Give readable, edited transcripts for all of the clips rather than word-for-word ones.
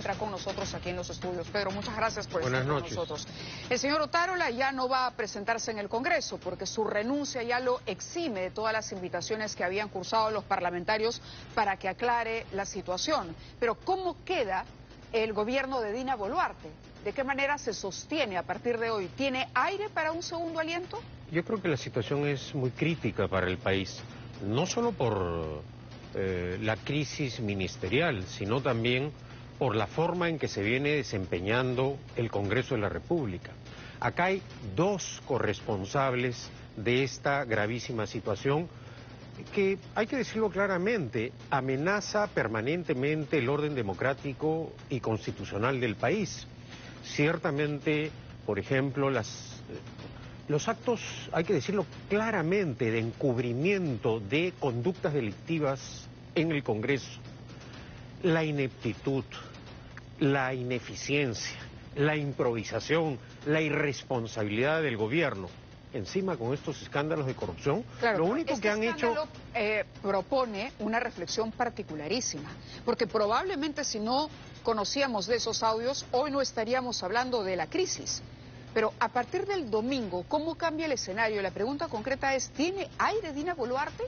Entra con nosotros aquí en los estudios. Pedro, muchas gracias por estar con noches. nosotros. El señor Otárola ya no va a presentarse en el Congreso porque su renuncia ya lo exime de todas las invitaciones que habían cursado los parlamentarios para que aclare la situación. Pero ¿cómo queda el gobierno de Dina Boluarte? ¿De qué manera se sostiene a partir de hoy? ¿Tiene aire para un segundo aliento? Yo creo que la situación es muy crítica para el país, no solo por la crisis ministerial, sino también por la forma en que se viene desempeñando el Congreso de la República. Acá hay dos corresponsables de esta gravísima situación que, hay que decirlo claramente, amenaza permanentemente el orden democrático y constitucional del país. Ciertamente, por ejemplo, los actos, hay que decirlo claramente, de encubrimiento de conductas delictivas en el Congreso, la ineptitud, la ineficiencia, la improvisación, la irresponsabilidad del gobierno, encima con estos escándalos de corrupción, claro, lo único este que han hecho... propone una reflexión particularísima, porque probablemente si no conocíamos de esos audios, hoy no estaríamos hablando de la crisis. Pero a partir del domingo, ¿cómo cambia el escenario? La pregunta concreta es, ¿tiene aire Dina Boluarte?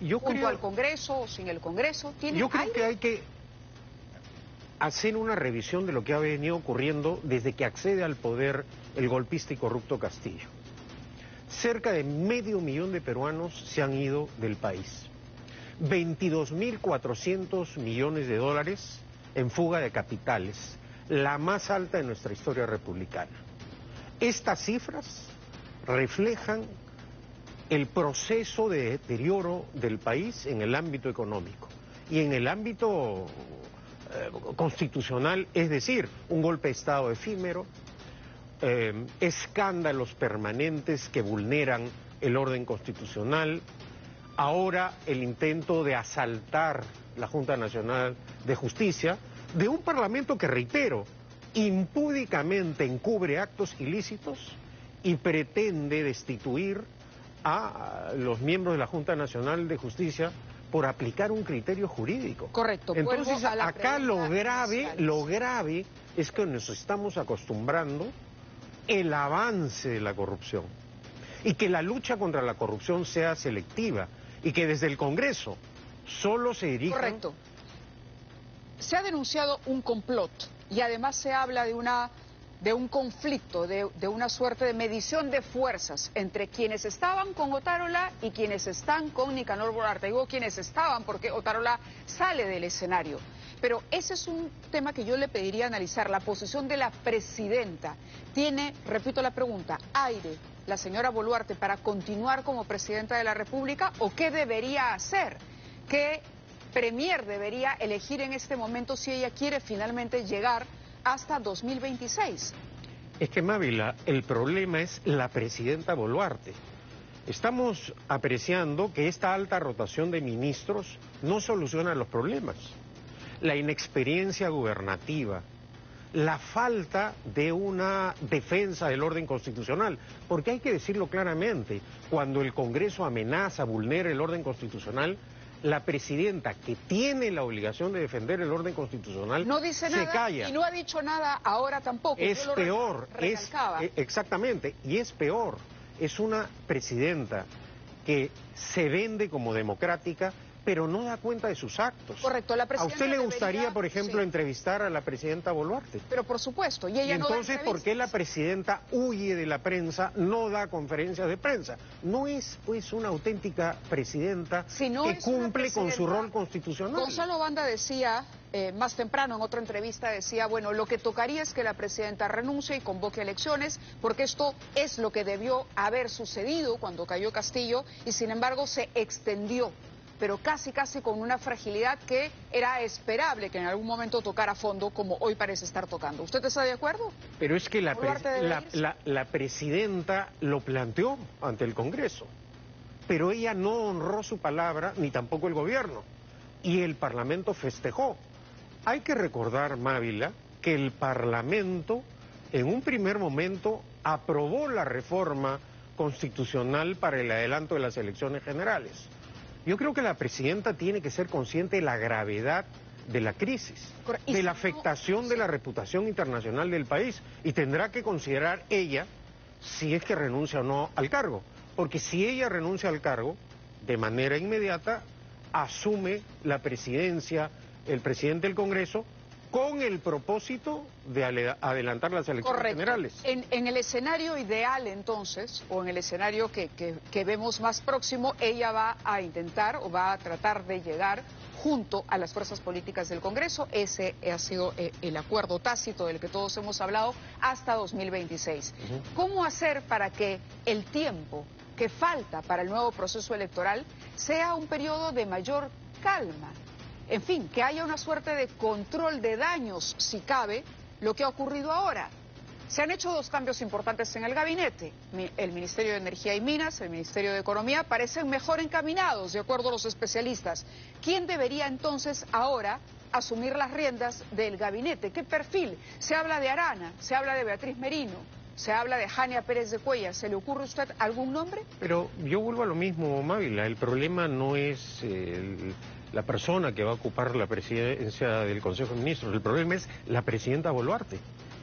¿Junto al Congreso o sin el Congreso? ¿Tiene Yo creo aire? que hay que hacer una revisión de lo que ha venido ocurriendo desde que accede al poder el golpista y corrupto Castillo. Cerca de 500.000 de peruanos se han ido del país. 22.400 millones de dólares en fuga de capitales, la más alta de nuestra historia republicana. Estas cifras reflejan el proceso de deterioro del país en el ámbito económico y en el ámbito constitucional, es decir, un golpe de Estado efímero, escándalos permanentes que vulneran el orden constitucional, ahora el intento de asaltar la Junta Nacional de Justicia de un parlamento que, reitero, impúdicamente encubre actos ilícitos y pretende destituir a los miembros de la Junta Nacional de Justicia por aplicar un criterio jurídico. Correcto. Entonces, acá lo grave es que nos estamos acostumbrando el avance de la corrupción y que la lucha contra la corrupción sea selectiva y que desde el Congreso solo se dirija... Correcto. Se ha denunciado un complot y además se habla de un conflicto, de una suerte de medición de fuerzas entre quienes estaban con Otárola y quienes están con Nicanor Boluarte. Digo quienes estaban porque Otárola sale del escenario. Pero ese es un tema que yo le pediría analizar, la posición de la presidenta. ¿Tiene, repito la pregunta, aire la señora Boluarte para continuar como presidenta de la República o qué debería hacer? ¿Qué premier debería elegir en este momento si ella quiere finalmente llegar hasta 2026? Es que, Mávila, el problema es la presidenta Boluarte. Estamos apreciando que esta alta rotación de ministros no soluciona los problemas. La inexperiencia gubernativa, la falta de una defensa del orden constitucional, porque hay que decirlo claramente, cuando el Congreso amenaza, vulnera el orden constitucional, la presidenta, que tiene la obligación de defender el orden constitucional, no dice se nada calla. Y no ha dicho nada ahora tampoco. Es peor, exactamente, y es peor. Es una presidenta que se vende como democrática, pero no da cuenta de sus actos. Correcto, la ¿A presidenta usted le gustaría, debería, por ejemplo, sí, entrevistar a la presidenta Boluarte? Pero por supuesto, y ella Y no da entonces, ¿por qué la presidenta huye de la prensa, no da conferencias de prensa? No es, pues, una auténtica presidenta si no que cumple con su rol constitucional. Gonzalo Banda decía, más temprano en otra entrevista decía, bueno, lo que tocaría es que la presidenta renuncie y convoque elecciones, porque esto es lo que debió haber sucedido cuando cayó Castillo, y sin embargo se extendió, pero casi con una fragilidad que era esperable que en algún momento tocara fondo, como hoy parece estar tocando. ¿Usted está de acuerdo? Pero es que la presidenta lo planteó ante el Congreso, pero ella no honró su palabra, ni tampoco el gobierno, y el Parlamento festejó. Hay que recordar, Mávila, que el Parlamento en un primer momento aprobó la reforma constitucional para el adelanto de las elecciones generales. Yo creo que la presidenta tiene que ser consciente de la gravedad de la crisis, de la afectación de la reputación internacional del país, y tendrá que considerar ella si es que renuncia o no al cargo, porque si ella renuncia al cargo, de manera inmediata asume la presidencia el presidente del Congreso con el propósito de adelantar las elecciones generales. En el escenario ideal, entonces, o en el escenario que vemos más próximo, ella va a intentar o va a tratar de llegar junto a las fuerzas políticas del Congreso. Ese ha sido el acuerdo tácito del que todos hemos hablado hasta 2026. ¿Cómo hacer para que el tiempo que falta para el nuevo proceso electoral sea un periodo de mayor calma? En fin, que haya una suerte de control de daños, si cabe, lo que ha ocurrido ahora. Se han hecho dos cambios importantes en el gabinete. El Ministerio de Energía y Minas, el Ministerio de Economía, parecen mejor encaminados, de acuerdo a los especialistas. ¿Quién debería entonces ahora asumir las riendas del gabinete? ¿Qué perfil? Se habla de Arana, se habla de Beatriz Merino, se habla de Jania Pérez de Cuellar. ¿Se le ocurre a usted algún nombre? Pero yo vuelvo a lo mismo, Mávila. El problema no es la persona que va a ocupar la presidencia del Consejo de Ministros. El problema es la presidenta Boluarte.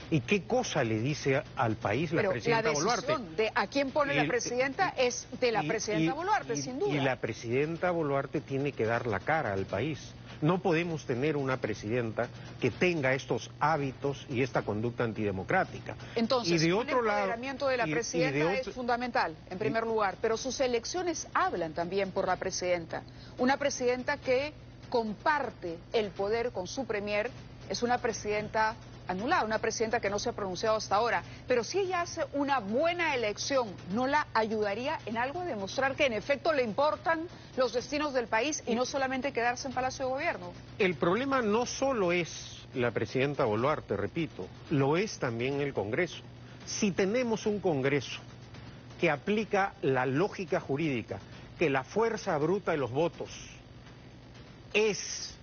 ¿Y qué cosa le dice al país la presidenta Boluarte? Pero la decisión de a quién pone la presidenta es de la presidenta Boluarte, sin duda. Y la presidenta Boluarte tiene que dar la cara al país. No podemos tener una presidenta que tenga estos hábitos y esta conducta antidemocrática. Entonces, el empoderamiento de la presidenta es fundamental, en primer lugar, pero sus elecciones hablan también por la presidenta. Una presidenta que comparte el poder con su premier, es una presidenta anulada, una presidenta que no se ha pronunciado hasta ahora. Pero si ella hace una buena elección, ¿no la ayudaría en algo a demostrar que en efecto le importan los destinos del país y no solamente quedarse en Palacio de Gobierno? El problema no solo es la presidenta Boluarte, repito, lo es también el Congreso. Si tenemos un Congreso que aplica la lógica jurídica, que la fuerza bruta de los votos es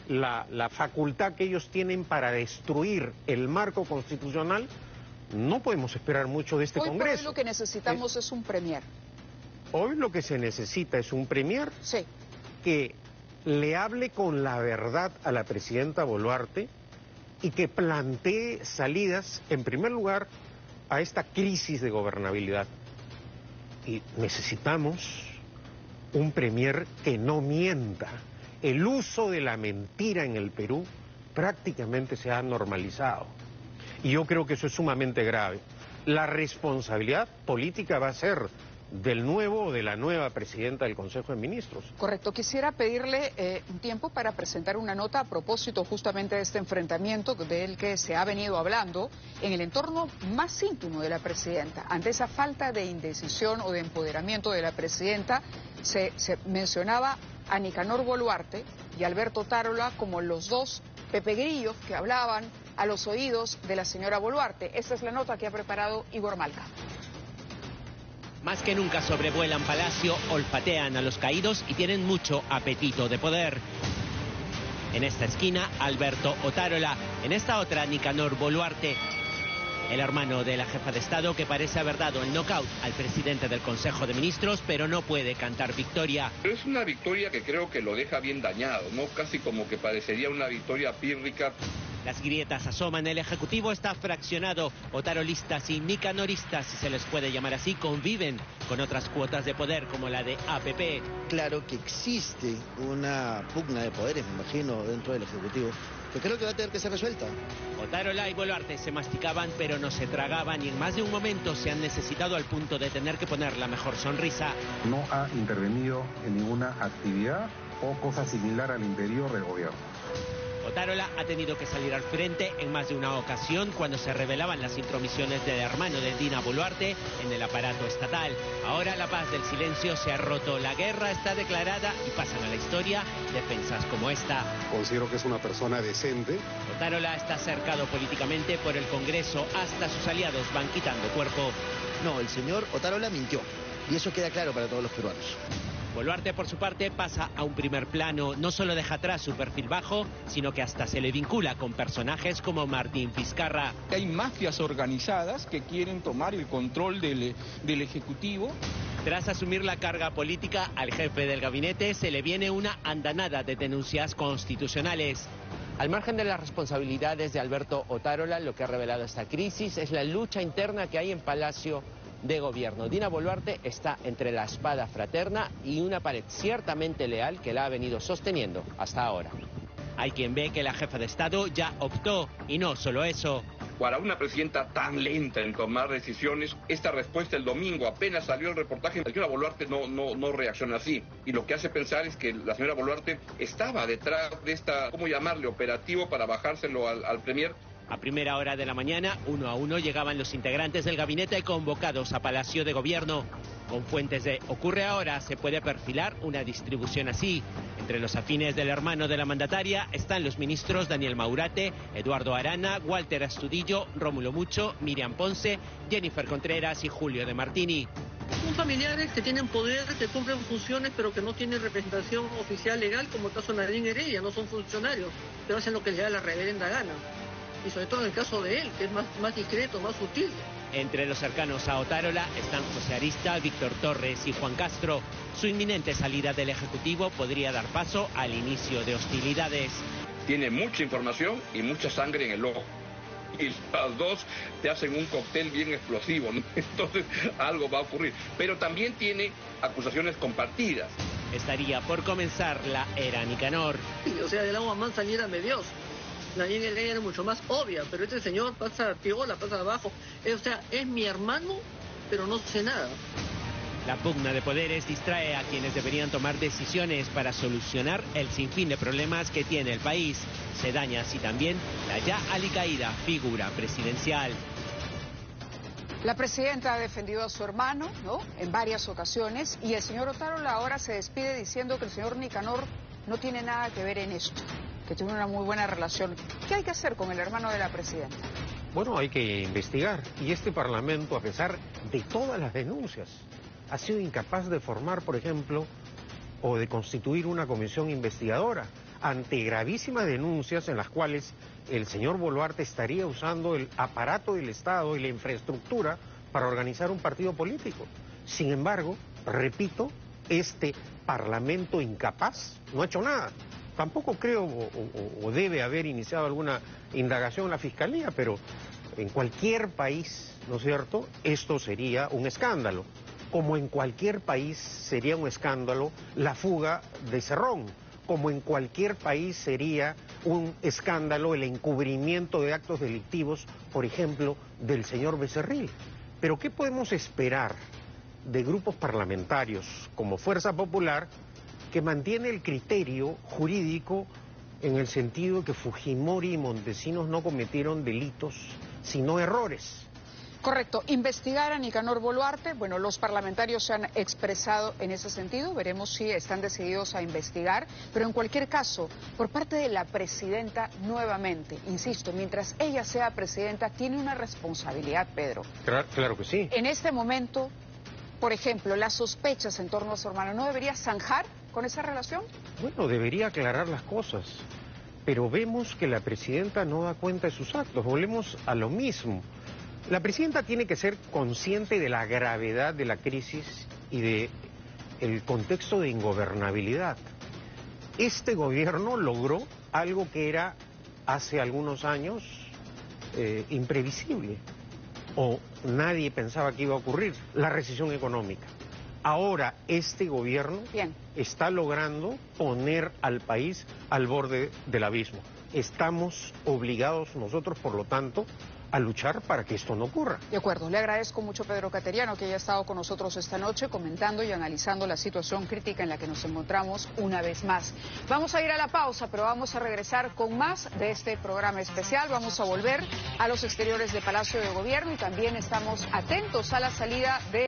la facultad que ellos tienen para destruir el marco constitucional, no podemos esperar mucho de este Congreso. Hoy lo que necesitamos es un premier. Hoy lo que se necesita es un premier que le hable con la verdad a la presidenta Boluarte y que plantee salidas, en primer lugar, a esta crisis de gobernabilidad. Y necesitamos un premier que no mienta. El uso de la mentira en el Perú prácticamente se ha normalizado. Y yo creo que eso es sumamente grave. La responsabilidad política va a ser del nuevo o de la nueva presidenta del Consejo de Ministros. Correcto. Quisiera pedirle un tiempo para presentar una nota a propósito justamente de este enfrentamiento del que se ha venido hablando en el entorno más íntimo de la presidenta. Ante esa falta de indecisión o de empoderamiento de la presidenta, se mencionaba a Nicanor Boluarte y Alberto Otárola como los dos Pepe Grillos que hablaban a los oídos de la señora Boluarte. Esta es la nota que ha preparado Igor Malca. Más que nunca sobrevuelan Palacio, olfatean a los caídos y tienen mucho apetito de poder. En esta esquina, Alberto Otárola. En esta otra, Nicanor Boluarte, el hermano de la jefa de Estado, que parece haber dado el knockout al presidente del Consejo de Ministros, pero no puede cantar victoria. Pero es una victoria que creo que lo deja bien dañado, ¿no? Casi como que parecería una victoria pírrica. Las grietas asoman, el Ejecutivo está fraccionado. Otarolistas y nicanoristas, si se les puede llamar así, conviven con otras cuotas de poder como la de APP. Claro que existe una pugna de poderes, me imagino, dentro del Ejecutivo, que creo que va a tener que ser resuelta. Otárola y Boluarte se masticaban pero no se tragaban y en más de un momento se han necesitado al punto de tener que poner la mejor sonrisa. No ha intervenido en ninguna actividad o cosa similar al interior del gobierno. Otárola ha tenido que salir al frente en más de una ocasión cuando se revelaban las intromisiones del hermano de Dina Boluarte en el aparato estatal. Ahora la paz del silencio se ha roto, la guerra está declarada y pasan a la historia defensas como esta. Considero que es una persona decente. Otárola está cercado políticamente por el Congreso, hasta sus aliados van quitando cuerpo. No, el señor Otárola mintió y eso queda claro para todos los peruanos. Boluarte, por su parte, pasa a un primer plano. No solo deja atrás su perfil bajo, sino que hasta se le vincula con personajes como Martín Vizcarra. Hay mafias organizadas que quieren tomar el control del Ejecutivo. Tras asumir la carga política, al jefe del gabinete se le viene una andanada de denuncias constitucionales. Al margen de las responsabilidades de Alberto Otárola, lo que ha revelado esta crisis es la lucha interna que hay en Palacio de Gobierno. Dina Boluarte está entre la espada fraterna y una pared ciertamente leal que la ha venido sosteniendo hasta ahora. Hay quien ve que la jefa de Estado ya optó, y no solo eso. Para una presidenta tan lenta en tomar decisiones, esta respuesta el domingo, apenas salió el reportaje, la señora Boluarte no reacciona así. Y lo que hace pensar es que la señora Boluarte estaba detrás de esta, ¿cómo llamarle?, operativo para bajárselo al premier. A primera hora de la mañana, 1 a 1, llegaban los integrantes del gabinete convocados a Palacio de Gobierno. Con fuentes de Ocurre Ahora se puede perfilar una distribución así. Entre los afines del hermano de la mandataria están los ministros Daniel Maurate, Eduardo Arana, Walter Astudillo, Rómulo Mucho, Miriam Ponce, Jennifer Contreras y Julio de Martini. Son familiares que tienen poder, que cumplen funciones, pero que no tienen representación oficial legal, como el caso de Nadine Heredia. No son funcionarios, pero hacen lo que les da la reverenda gana. Y sobre todo en el caso de él, que es más discreto, más sutil. Entre los cercanos a Otárola están José Arista, Víctor Torres y Juan Castro. Su inminente salida del Ejecutivo podría dar paso al inicio de hostilidades. Tiene mucha información y mucha sangre en el ojo. Y las dos te hacen un cóctel bien explosivo, ¿no? Entonces algo va a ocurrir. Pero también tiene acusaciones compartidas. Estaría por comenzar la era Nicanor. O sea, del agua mansa niégame Dios. Nadine Heredia era mucho más obvia, pero este señor pasa piola, pasa abajo. O sea, es mi hermano, pero no sé nada. La pugna de poderes distrae a quienes deberían tomar decisiones para solucionar el sinfín de problemas que tiene el país. Se daña así también la ya alicaída figura presidencial. La presidenta ha defendido a su hermano, ¿no?, en varias ocasiones, y el señor Otárola ahora se despide diciendo que el señor Nicanor no tiene nada que ver en esto, que tiene una muy buena relación. ¿Qué hay que hacer con el hermano de la presidenta? Bueno, hay que investigar. Y este Parlamento, a pesar de todas las denuncias, ha sido incapaz de formar, por ejemplo, o de constituir una comisión investigadora ante gravísimas denuncias en las cuales el señor Boluarte estaría usando el aparato del Estado y la infraestructura para organizar un partido político. Sin embargo, repito, este Parlamento incapaz no ha hecho nada. Tampoco creo o debe haber iniciado alguna indagación en la Fiscalía, pero en cualquier país, ¿no es cierto?, esto sería un escándalo. Como en cualquier país sería un escándalo la fuga de Cerrón. Como en cualquier país sería un escándalo el encubrimiento de actos delictivos, por ejemplo, del señor Becerril. Pero ¿qué podemos esperar de grupos parlamentarios como Fuerza Popular, que mantiene el criterio jurídico en el sentido de que Fujimori y Montesinos no cometieron delitos, sino errores? Correcto. Investigar a Nicanor Boluarte. Bueno, los parlamentarios se han expresado en ese sentido. Veremos si están decididos a investigar. Pero en cualquier caso, por parte de la presidenta, nuevamente, insisto, mientras ella sea presidenta, tiene una responsabilidad, Pedro. Claro que sí. En este momento, por ejemplo, las sospechas en torno a su hermano, ¿no debería zanjar con esa relación? Bueno, debería aclarar las cosas. Pero vemos que la presidenta no da cuenta de sus actos. Volvemos a lo mismo. La presidenta tiene que ser consciente de la gravedad de la crisis y de el contexto de ingobernabilidad. Este gobierno logró algo que era hace algunos años imprevisible, o nadie pensaba que iba a ocurrir, la recesión económica. Ahora este gobierno está logrando poner al país al borde del abismo. Estamos obligados nosotros, por lo tanto, a luchar para que esto no ocurra. De acuerdo, le agradezco mucho, Pedro Cateriano, que haya estado con nosotros esta noche comentando y analizando la situación crítica en la que nos encontramos una vez más. Vamos a ir a la pausa, pero vamos a regresar con más de este programa especial. Vamos a volver a los exteriores de Palacio de Gobierno y también estamos atentos a la salida de